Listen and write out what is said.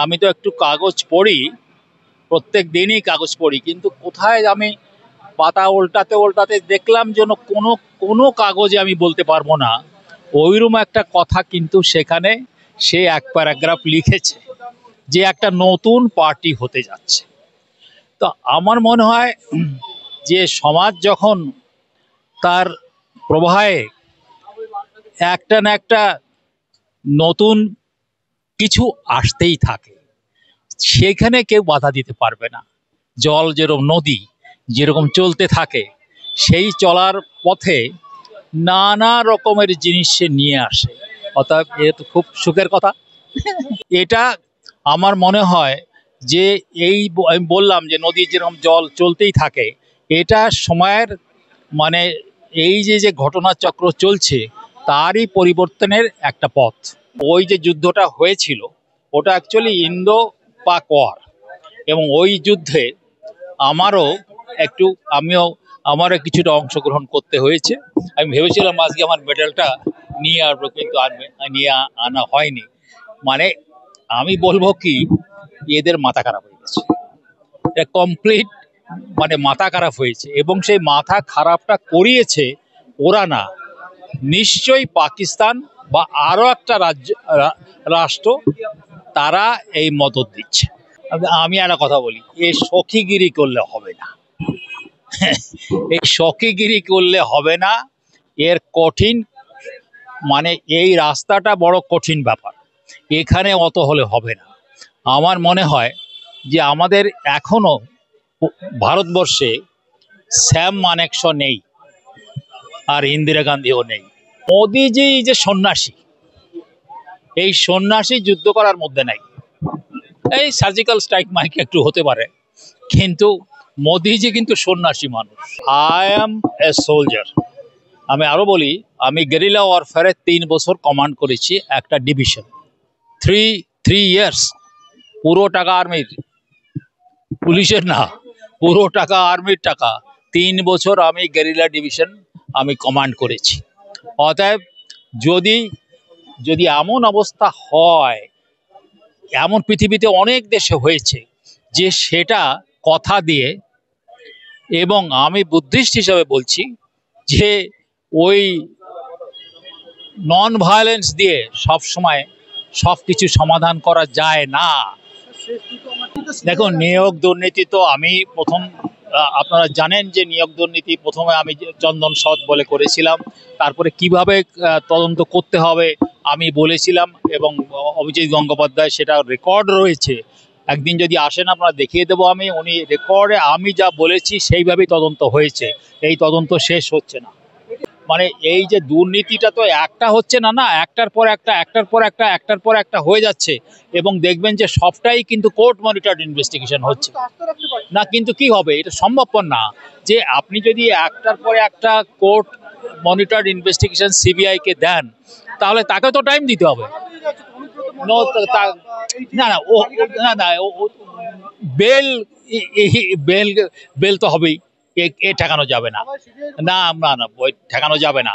আমি তো একটু কাগজ পড়ি, প্রত্যেক দিনই কাগজ পড়ি, কিন্তু কোথায় আমি পাতা উল্টাতে উল্টাতে দেখলাম যেন কোনো কোনো কাগজে আমি বলতে পারবো না ওইরকম একটা কথা, কিন্তু সেখানে সে এক প্যারাগ্রাফ লিখেছে যে একটা নতুন পার্টি হতে যাচ্ছে। তো আমার মনে হয় যে সমাজ যখন তার প্রবাহে একটা না একটা নতুন কিছু আসতেই থাকে, সেখানে কেউ বাধা দিতে পারবে না। জল যেরকম নদী যেরকম চলতে থাকে, সেই চলার পথে নানা রকমের জিনিস সে নিয়ে আসে। অর্থাৎ এ তো খুব সুখের কথা। এটা আমার মনে হয় যে আমি বললাম যে নদীর যেরকম জল চলতেই থাকে, এটা সময়ের মানে এই যে ঘটনাচক্র চলছে তারই পরিবর্তনের একটা পথ। ওই যে যুদ্ধটা হয়েছিল ওটা অ্যাকচুয়ালি ইন্দো পাক ওয়ার, এবং ওই যুদ্ধে আমারও কিছুটা অংশগ্রহণ করতে হয়েছে। আমি ভেবেছিলাম আজকে আমার মেডেলটা নিয়ে আসবো, কিন্তু আর নিয়ে আনা হয়নি। মানে আমি বলবো কি, এদের মাথা খারাপ হয়ে গেছে, এটা কমপ্লিট মানে মাথা খারাপ হয়েছে, এবং সেই মাথা খারাপটা করিয়েছে ওরা না, নিশ্চয়ই পাকিস্তান বা আরো একটা রাষ্ট্র, তারা এই মদত দিচ্ছে। আমি একটা কথা বলি, এই সখীগিরি করলে হবে না। এই সখীগিরি করলে হবে না, এর কঠিন মানে এই রাস্তাটা বড় কঠিন ব্যাপার, এখানে অত হলে হবে না। আমার মনে হয় যে আমাদের এখনো ভারতবর্ষে স্যাম মানেকশ নেই, আর ইন্দিরা গান্ধীও নেই। মোদিজি যে সন্ন্যাসী, এই সন্ন্যাসী যুদ্ধ করার মধ্যে নাই। এই সার্জিক্যাল স্ট্রাইক মাইকে একটু হতে পারে, কিন্তু মোদিজি কিন্তু সন্ন্যাসী মানুষ। I M a soldier. আমি আরো বলি, আমি গেরিলা ওয়ারফেয়ারে 3 বছর কমান্ড করেছি একটা ডিভিশন। 3 ইয়ার্স, পুরো টাকা আর্মির, পুলিশের না, পুরো টাকা আর্মির টাকা। 3 বছর আমি গেরিলা ডিভিশন আমি কমান্ড করেছি। অতএব যদি এমন অবস্থা হয়, এমন পৃথিবীতে অনেক দেশে হয়েছে যে সেটা কথা দিয়ে, এবং আমি বুদ্ধিস্ট হিসাবে বলছি যে ওই নন ভায়োলেন্স দিয়ে সব সময় সবকিছু সমাধান করা যায় না। দেখুন, নিয়োগ দুর্নীতি তো আমি আপনারা জানেন যে নিয়োগ দুর্নীতি প্রথমে আমি চন্দন সৎ বলে করেছিলাম, তারপরে কিভাবে তদন্ত করতে হবে আমি বলেছিলাম, এবং অভিজিৎ গঙ্গোপাধ্যায় সেটা রেকর্ড রয়েছে। একদিন যদি আসেন আপনারা দেখিয়ে দেবো, উনি রেকর্ডে আমি যা বলেছি সেইভাবেই তদন্ত হয়েছে। এই তদন্ত শেষ হচ্ছে না। মানে এই যে দুর্নীতিটা তো একটা হচ্ছে না, একটার পর একটা হয়ে যাচ্ছে, এবং দেখবেন যে সবটাই কিন্তু কোর্ট মনিটরড ইনভেস্টিগেশন হচ্ছে না। কিন্তু কি হবে, এটা সম্ভবপর না যে আপনি যদি একটার পর একটা কোর্ট মনিটরড ইনভেস্টিগেশন সিবিআই কে দেন, তাহলে তাকে তো টাইম দিতে হবে। না, বেল বেল তো হবেই, এ ঠেকানো যাবে না, না, ঠেকানো যাবে না।